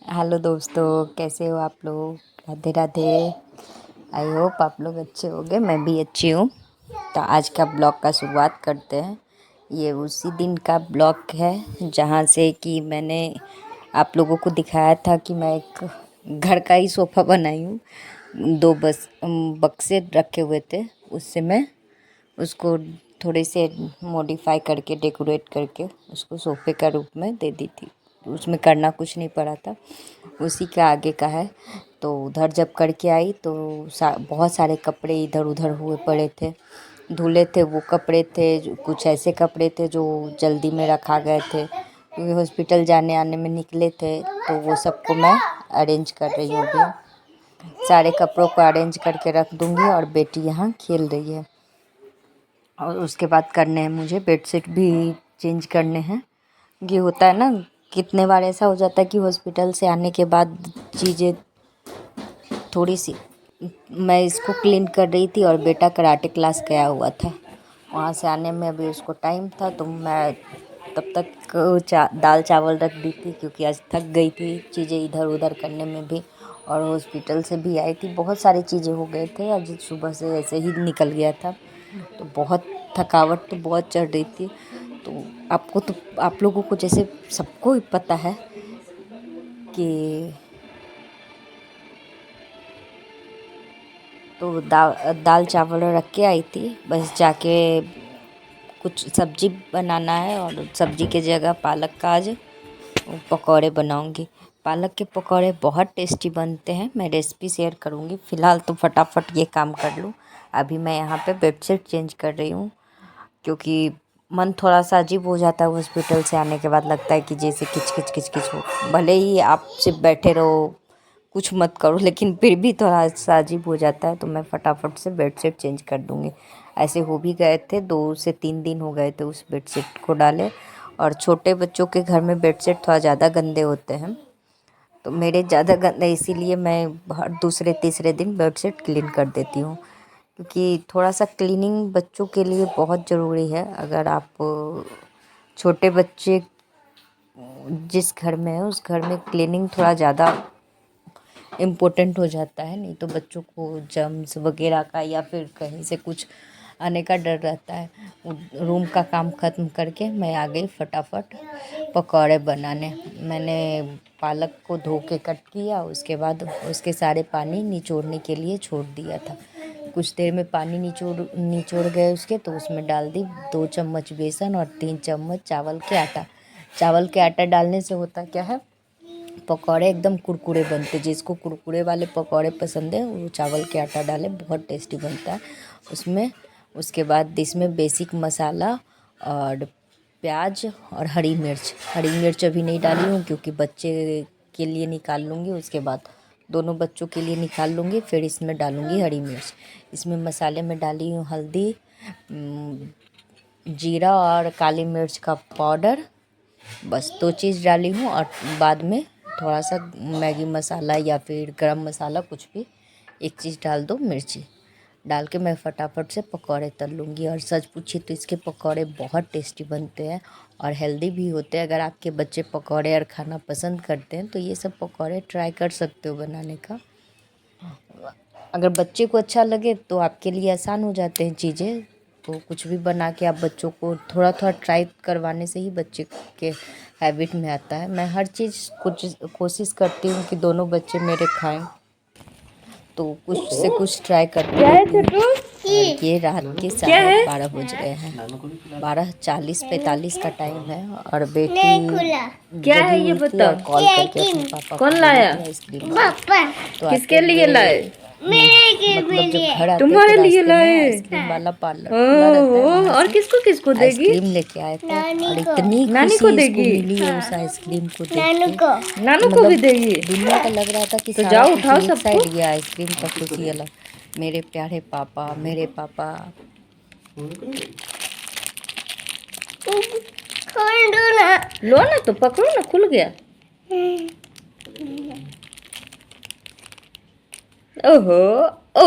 Hello दोस्तों, कैसे हो आप लोग। राधे राधे। आई होप आप लोग अच्छे होंगे, मैं भी अच्छी हूँ। तो आज का ब्लॉग का शुरुआत करते हैं। ये उसी दिन का ब्लॉग है जहाँ से कि मैंने आप लोगों को दिखाया था कि मैं एक घर का ही सोफ़ा बनाई हूँ। दो बक्से रखे हुए थे, उससे मैं उसको थोड़े से मॉडिफाई करके डेकोरेट करके उसको सोफ़े का रूप में दे दी थी। उसमें करना कुछ नहीं पड़ा था, उसी के आगे का है। तो उधर जब करके आई तो बहुत सारे कपड़े इधर उधर हुए पड़े थे, धुले थे। वो कपड़े थे कुछ ऐसे कपड़े थे जो जल्दी में रखा गए थे क्योंकि हॉस्पिटल जाने आने में निकले थे। तो वो सबको मैं अरेंज कर रही हूँ अभी। सारे कपड़ों को अरेंज करके रख दूँगी और बेटी यहाँ खेल रही है। और उसके बाद करने हैं मुझे बेडशीट भी चेंज करने हैं। ये होता है ना, कितने बार ऐसा हो जाता है कि हॉस्पिटल से आने के बाद चीज़ें थोड़ी सी, मैं इसको क्लीन कर रही थी और बेटा कराटे क्लास गया हुआ था, वहाँ से आने में अभी उसको टाइम था। तो मैं तब तक दाल चावल रख दी थी क्योंकि आज थक गई थी चीज़ें इधर उधर करने में भी। और हॉस्पिटल से भी आई थी, बहुत सारी चीज़ें हो गए थे, आज सुबह से ऐसे ही निकल गया था। तो बहुत थकावट तो बहुत चढ़ रही थी। तो आप लोगों को जैसे सबको ही पता है कि तो दाल चावल रख के आई थी, बस जाके कुछ सब्जी बनाना है। और सब्जी के जगह पालक का आज पकौड़े बनाऊंगी। पालक के पकौड़े बहुत टेस्टी बनते हैं, मैं रेसिपी शेयर करूंगी। फ़िलहाल तो फटाफट ये काम कर लूँ। अभी मैं यहाँ पे बेडशीट चेंज कर रही हूँ क्योंकि मन थोड़ा सा अजीब हो जाता है हॉस्पिटल से आने के बाद। लगता है कि जैसे किच किच किच किच हो, भले ही आप सिर्फ बैठे रहो कुछ मत करो, लेकिन फिर भी थोड़ा सा अजीब हो जाता है। तो मैं फटाफट से बेडशीट चेंज कर दूँगी। ऐसे हो भी गए थे, 2 से 3 दिन हो गए थे उस बेडशीट को डाले। और छोटे बच्चों के घर में बेडशीट थोड़ा ज़्यादा गंदे होते हैं, तो मेरे ज़्यादा गंदे, इसीलिए मैं हर दूसरे तीसरे दिन बेडशीट क्लीन कर देती हूँ क्योंकि थोड़ा सा क्लीनिंग बच्चों के लिए बहुत ज़रूरी है। अगर आप छोटे बच्चे जिस घर में है उस घर में क्लीनिंग थोड़ा ज़्यादा इम्पोर्टेंट हो जाता है, नहीं तो बच्चों को जर्म्स वगैरह का या फिर कहीं से कुछ आने का डर रहता है। रूम का काम ख़त्म करके मैं आ गई फटाफट पकौड़े बनाने। मैंने पालक को धो के कट किया, उसके बाद उसके सारे पानी निचोड़ने के लिए छोड़ दिया था। कुछ देर में पानी निचोड़ गए उसके, तो उसमें डाल दी 2 चम्मच बेसन और 3 चम्मच चावल के आटा। चावल के आटा डालने से होता क्या है, पकौड़े एकदम कुरकुरे बनते। जिसको कुरकुरे वाले पकौड़े पसंद है वो चावल के आटा डाले, बहुत टेस्टी बनता है उसमें। उसके बाद इसमें बेसिक मसाला और प्याज और हरी मिर्च अभी नहीं डाली हूँ क्योंकि बच्चे के लिए निकाल लूँगी, उसके बाद दोनों बच्चों के लिए निकाल लूँगी, फिर इसमें डालूँगी हरी मिर्च। इसमें मसाले में डाली हूँ हल्दी, जीरा और काली मिर्च का पाउडर, बस 2 चीज़ डाली हूँ। और बाद में थोड़ा सा मैगी मसाला या फिर गरम मसाला, कुछ भी एक चीज़ डाल दो, मिर्ची डाल के मैं फटाफट से पकौड़े तल लूँगी। और सच पूछिए तो इसके पकौड़े बहुत टेस्टी बनते हैं और हेल्दी भी होते हैं। अगर आपके बच्चे पकौड़े और खाना पसंद करते हैं तो ये सब पकौड़े ट्राई कर सकते हो बनाने का। अगर बच्चे को अच्छा लगे तो आपके लिए आसान हो जाते हैं चीज़ें। तो कुछ भी बना के आप बच्चों को थोड़ा थोड़ा ट्राई करवाने से ही बच्चे के हैबिट में आता है। मैं हर चीज़ कुछ कोशिश करती हूँ कि दोनों बच्चे मेरे खाएं, तो कुछ से कुछ ट्राई करती रहती हूँ। और ये रात के 12:30 बज रहे हैं, 12:40-45 का टाइम है। और बेटी क्या है ये जगी हुई थी बताओ। और कॉल करके अपने पापा को कौन बोली लाया? थी आइसक्रीम लाने। तो किसके लिए लाए? मतलब जब घर आते तुम्हारे तो लिए रास्ते में लाए? आइसक्रीम वाला पार्लर खुला रहता है, ओह, वहाँ और से किसको किसको देगी? आइसक्रीम लेके आए थे। और इतनी नानी को खुशी इसको देगी? मिली है उस आइसक्रीम को देख के कि नानू को भी मतलब देगी? दुनिया का लग रहा था कि तो सारा जाओ खुशी उठाओ एक सबको। साइड, ये आइसक्रीम का खुशी अलग। मेरे प्यारे पापा, मेरे पापा। लो ना, तो पकड़ो ना, खुल गया। ओहो, ओ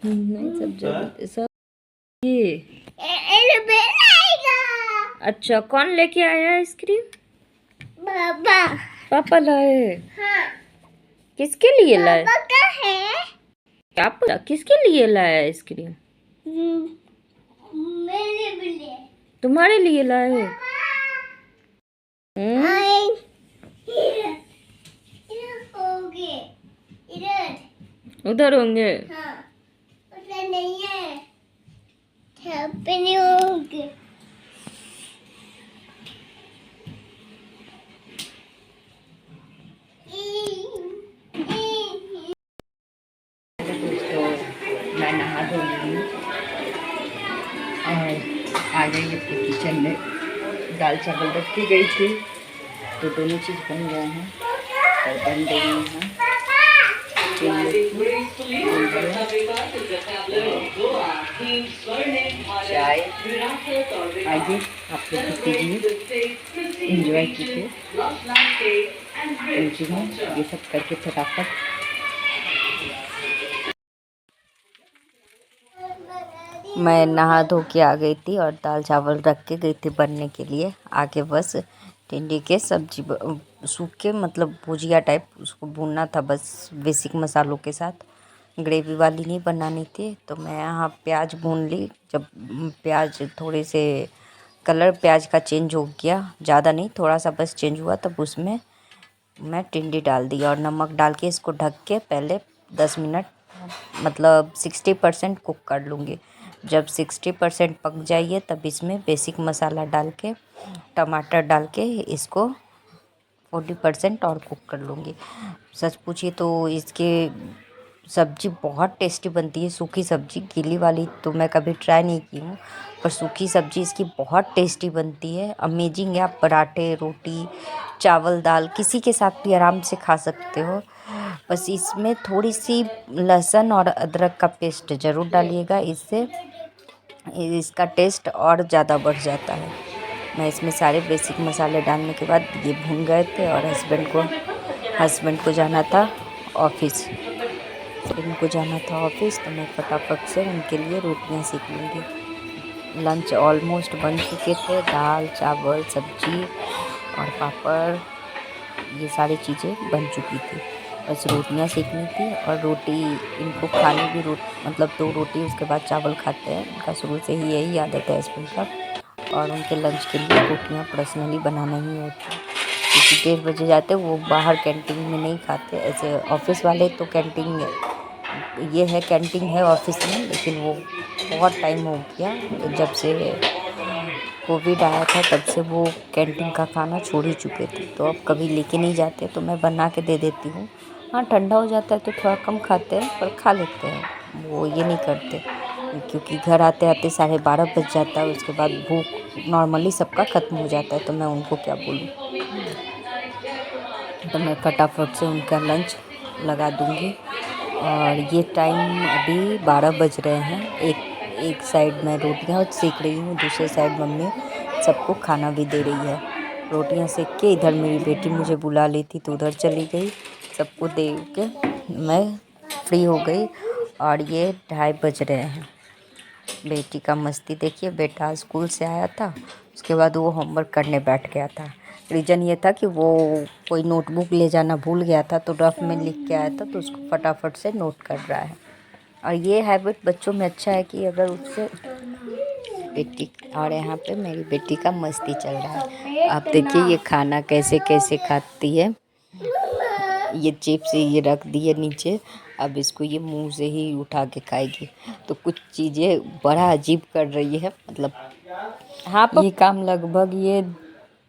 नहीं, सब जगह सब ये। अच्छा, कौन लेके आया आइसक्रीम? पापा पापा लाए। हाँ। किसके लिए लाए? पापा का है। क्या पता किसके लिए लाया आइसक्रीम? मेरे लिए। तुम्हारे लिए लाए? उधर होंगे। हाँ, उधर नहीं है, यहाँ पे नहीं होंगे। दोस्तों मैं नहा धो ली हूँ और आ गई अपने किचन में। दाल चावल रखी गई थी तो दोनों चीज़ बन गए हैं और बन रही हैं। चाय आइए आप लोग पीजिए, इंजॉय कीजिए। ये सब करके फटाफट मैं नहा धो के आ गई थी और दाल चावल रख के गई थी बनने के लिए। आगे बस टिंडी के सब्जी सूखे मतलब भुजिया टाइप उसको भूनना था बस बेसिक मसालों के साथ। ग्रेवी वाली नहीं बनानी थी तो मैं यहाँ प्याज भून ली। जब प्याज थोड़े से कलर प्याज का चेंज हो गया, ज़्यादा नहीं थोड़ा सा बस चेंज हुआ, तब उसमें मैं टिंडी डाल दी और नमक डाल के इसको ढक के पहले 10 मिनट मतलब 60% कुक कर लूँगी। जब 60% पक जाइए तब इसमें बेसिक मसाला डाल के टमाटर डाल के इसको 40% और कुक कर लूँगी। सच पूछिए तो इसके सब्ज़ी बहुत टेस्टी बनती है। सूखी सब्ज़ी, गीली वाली तो मैं कभी ट्राई नहीं की हूँ, पर सूखी सब्ज़ी इसकी बहुत टेस्टी बनती है। अमेजिंग है। आप पराठे, रोटी, चावल, दाल किसी के साथ भी आराम से खा सकते हो। बस इसमें थोड़ी सी लहसुन और अदरक का पेस्ट ज़रूर डालिएगा, इससे इसका टेस्ट और ज़्यादा बढ़ जाता है। मैं इसमें सारे बेसिक मसाले डालने के बाद ये भून गए थे और हस्बैंड को जाना था ऑफिस। तो मैं फटाफट से उनके लिए रोटियां सेक लूँगी। लंच ऑलमोस्ट बन चुके थे। दाल चावल सब्जी और पापड़ ये सारी चीज़ें बन चुकी थी। बस रोटियां सेकनी थी और रोटी इनको खाने भी मतलब 2 रोटी उसके बाद चावल खाते हैं। उनका शुरू से ही यही आदत है हस्बैंड का। और उनके लंच के लिए रोटियां पर्सनली बनाना ही होती है क्योंकि 1:30 बजे जाते वो बाहर कैंटीन में नहीं खाते। ऐसे ऑफिस वाले तो कैंटीन है ऑफिस में, लेकिन वो बहुत टाइम हो गया जब से कोविड आया था तब से वो कैंटीन का खाना छोड़ ही चुके थे। तो अब कभी लेके नहीं जाते तो मैं बना के दे देती हूँ। हाँ ठंडा हो जाता है तो थोड़ा कम खाते हैं पर खा लेते हैं, वो ये नहीं करते क्योंकि घर आते आते 12:30 बज जाता है। उसके बाद भूख नॉर्मली सबका ख़त्म हो जाता है तो मैं उनको क्या बोलूँ। तो मैं फटाफट से उनका लंच लगा दूँगी। और ये टाइम अभी 12 बज रहे हैं। एक साइड मैं रोटियां सेक रही हूँ, दूसरे साइड मम्मी सबको खाना भी दे रही है। रोटियां सेक के इधर मेरी बेटी मुझे बुला ली थी तो उधर चली गई। सबको दे के मैं फ्री हो गई और ये 2:30 बज रहे हैं। बेटी का मस्ती देखिए। बेटा स्कूल से आया था, उसके बाद वो होमवर्क करने बैठ गया था। रीज़न ये था कि वो कोई नोटबुक ले जाना भूल गया था तो रफ में लिख के आया था तो उसको फटाफट से नोट कर रहा है। और ये हैबिट बच्चों में अच्छा है कि अगर उससे बेटी। और यहाँ पे मेरी बेटी का मस्ती चल रहा है। आप देखिए ये खाना कैसे कैसे खाती है। ये चिप्स ये रख दिए नीचे, अब इसको ये मुंह से ही उठा के खाएगी। तो कुछ चीज़ें बड़ा अजीब कर रही है मतलब। हाँ ये काम लगभग ये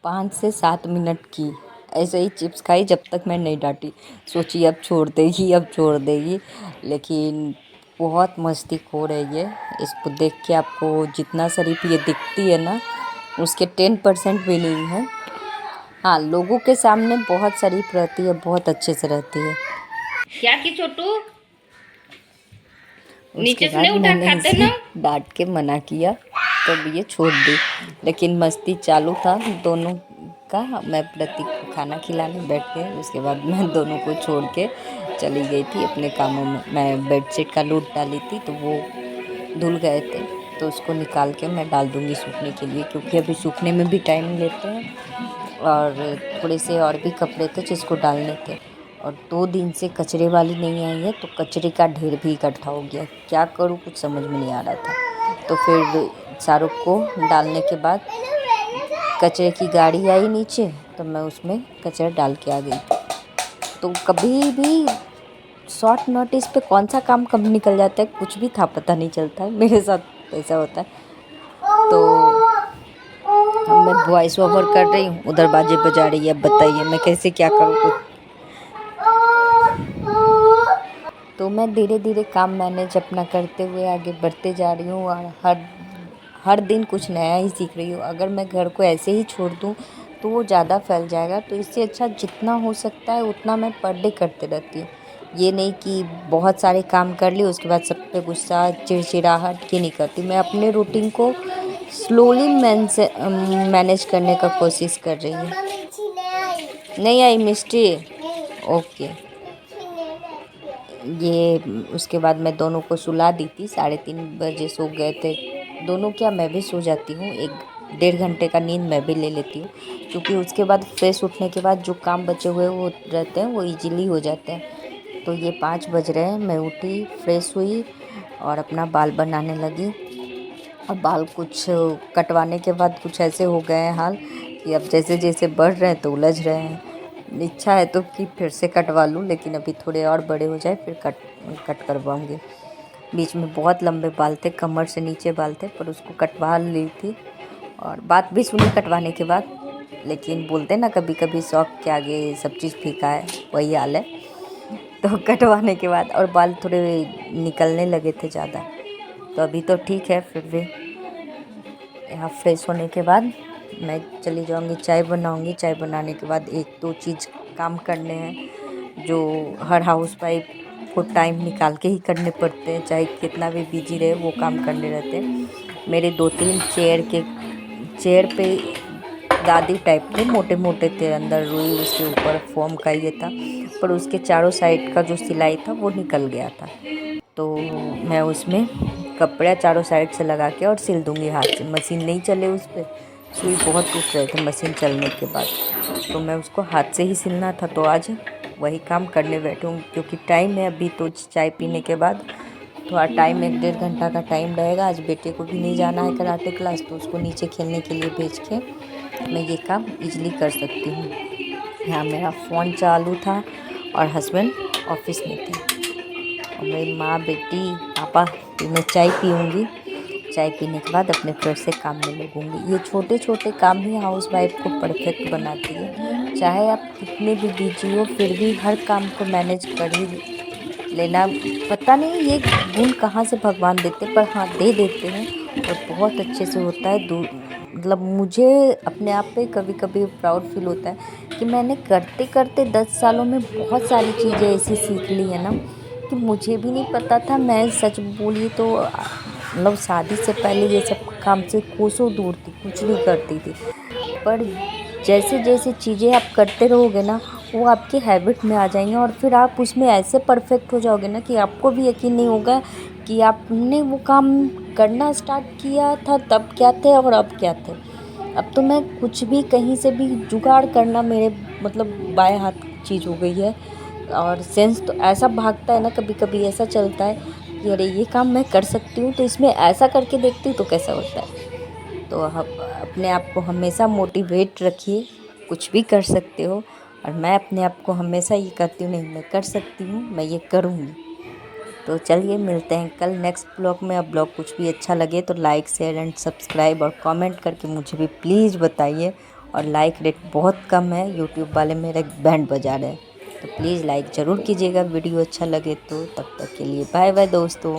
5 से 7 मिनट की ऐसे ही चिप्स खाई जब तक मैं नहीं डांटी। सोची अब छोड़ देगी, लेकिन बहुत मस्तीखोर है ये। इसको देख के आपको जितना शरीफ ये दिखती है ना, उसके 10% भी नहीं है। हाँ लोगों के सामने बहुत शरीफ रहती है, बहुत अच्छे से रहती है। क्या की छोटू उसके नीचे से बाद नहीं उठा मैंने खाते इसे ना। डांट के मना किया तो ये छोड़ दी, लेकिन मस्ती चालू था दोनों का। मैं प्रतीक को खाना खिलाने बैठ गई, उसके बाद मैं दोनों को छोड़ के चली गई थी अपने कामों में। मैं बेडशीट का लूट डाली थी तो वो धुल गए थे तो उसको निकाल के मैं डाल दूँगी सूखने के लिए, क्योंकि अभी सूखने में भी टाइम लेते हैं। और थोड़े से और भी कपड़े थे जिसको डालने थे, और 2 दिन से कचरे वाली नहीं आई है तो कचरे का ढेर भी इकट्ठा हो गया। क्या करूँ कुछ समझ में नहीं आ रहा था। तो फिर सारों को डालने के बाद कचरे की गाड़ी आई नीचे, तो मैं उसमें कचरा डाल के आ गई। तो कभी भी शॉर्ट नोटिस पे कौन सा काम कब निकल जाता है कुछ भी था पता नहीं चलता है। मेरे साथ ऐसा होता है। तो अब मैं वॉइस ओवर कर रही हूँ, उधर बाजे बजा रही है। अब बताइए मैं कैसे क्या करूँ कुछ। तो मैं धीरे धीरे काम मैनेज अपना करते हुए आगे बढ़ते जा रही हूँ, और हर दिन कुछ नया ही सीख रही हूँ। अगर मैं घर को ऐसे ही छोड़ दूँ तो वो ज़्यादा फैल जाएगा। तो इससे अच्छा जितना हो सकता है उतना मैं पर डे करते रहती हूँ। ये नहीं कि बहुत सारे काम कर लिए उसके बाद सब पे गुस्सा चिड़चिड़ाहट ये नहीं करती। मैं अपने रूटीन को स्लोली मैनेज करने का कोशिश कर रही हूँ। नहीं आई मिस्टी? ओके। ये उसके बाद मैं दोनों को सुला दी थी। 3:30 बजे सो गए थे दोनों। क्या मैं भी सो जाती हूँ, 1-1.5 घंटे का नींद मैं भी ले लेती हूँ, क्योंकि उसके बाद फ्रेश उठने के बाद जो काम बचे हुए वो रहते हैं वो इजीली हो जाते हैं। तो ये 5 बज रहे हैं, मैं उठी, फ्रेश हुई और अपना बाल बनाने लगी। और बाल कुछ कटवाने के बाद कुछ ऐसे हो गए हैं हाल कि अब जैसे जैसे बढ़ रहे हैं तो उलझ रहे हैं। इच्छा है तो कि फिर से कटवा लूँ, लेकिन अभी थोड़े और बड़े हो जाए फिर कट करवाऊँगी। बीच में बहुत लंबे बाल थे, कमर से नीचे बाल थे, पर उसको कटवा ली थी। और बात भी सुनी कटवाने के बाद, लेकिन बोलते ना कभी कभी शौक के आगे सब चीज़ फीका है, वही हाल है। तो कटवाने के बाद और बाल थोड़े निकलने लगे थे ज़्यादा, तो अभी तो ठीक है। फिर भी यहाँ फ्रेश होने के बाद मैं चली जाऊँगी, चाय बनाऊँगी। चाय बनाने के बाद 1-2 चीज़ काम करने हैं जो हर हाउस वाइफ को टाइम निकाल के ही करने पड़ते हैं, चाहे कितना भी बिजी रहे वो काम करने रहते हैं। मेरे 2-3 चेयर पे गादी टाइप के मोटे मोटे थे, अंदर रुई, उसके ऊपर फोम का ये था, पर उसके चारों साइड का जो सिलाई था वो निकल गया था। तो मैं उसमें कपड़ा चारों साइड से लगा के और सिल दूँगी हाथ से। मशीन नहीं चले उस पर, सुई बहुत टूट रहे थे मशीन चलने के बाद, तो मैं उसको हाथ से ही सिलना था। तो आज वही काम करने बैठी हूँ, क्योंकि टाइम है अभी। तो चाय पीने के बाद थोड़ा टाइम, 1-1.5 घंटा का टाइम रहेगा। आज बेटे को भी नहीं जाना है कराटे क्लास, तो उसको नीचे खेलने के लिए भेज के मैं ये काम इजीली कर सकती हूँ। यहाँ मेरा फ़ोन चालू था और हस्बैंड ऑफिस में थे, और मेरी माँ, बेटी, पापा। मैं चाय पीऊँगी, चाय पीने के बाद अपने फिर से काम में लगूँगी। ये छोटे छोटे काम ही हाउस वाइफ को परफेक्ट बनाती है। चाहे आप कितने भी बिजी हो फिर भी हर काम को मैनेज कर ही लेना। पता नहीं ये गुण कहाँ से भगवान देते, पर हाँ दे देते हैं, और बहुत अच्छे से होता है। मतलब मुझे अपने आप पे कभी कभी प्राउड फील होता है कि मैंने करते करते 10 सालों में बहुत सारी चीज़ें ऐसी सीख ली है ना कि मुझे भी नहीं पता था। मैं सच बोली तो मतलब शादी से पहले ये सब काम से कोसों दूर थी, कुछ नहीं करती थी। पर जैसे जैसे चीज़ें आप करते रहोगे ना वो आपकी हैबिट में आ जाएंगे, और फिर आप उसमें ऐसे परफेक्ट हो जाओगे ना कि आपको भी यकीन नहीं होगा कि आपने वो काम करना स्टार्ट किया था तब क्या थे और अब क्या थे। अब तो मैं कुछ भी कहीं से भी जुगाड़ करना मेरे मतलब बाएं हाथ की चीज़ हो गई है। और सेंस तो ऐसा भागता है ना, कभी कभी ऐसा चलता है कि अरे ये काम मैं कर सकती हूँ, तो इसमें ऐसा करके देखती हूँ तो कैसा होता है। तो अपने आप को हमेशा मोटिवेट रखिए, कुछ भी कर सकते हो। और मैं अपने आप को हमेशा ये कहती हूँ, नहीं मैं कर सकती हूँ, मैं ये करूँगी। तो चलिए मिलते हैं कल नेक्स्ट ब्लॉग में। अब ब्लॉग कुछ भी अच्छा लगे तो लाइक, शेयर एंड सब्सक्राइब और कमेंट करके मुझे भी प्लीज़ बताइए। और लाइक रेट बहुत कम है, यूट्यूब वाले मेरे बैंड बजा रहे हैं, तो प्लीज़ लाइक ज़रूर कीजिएगा वीडियो अच्छा लगे तो। तब तक के लिए बाय बाय दोस्तों।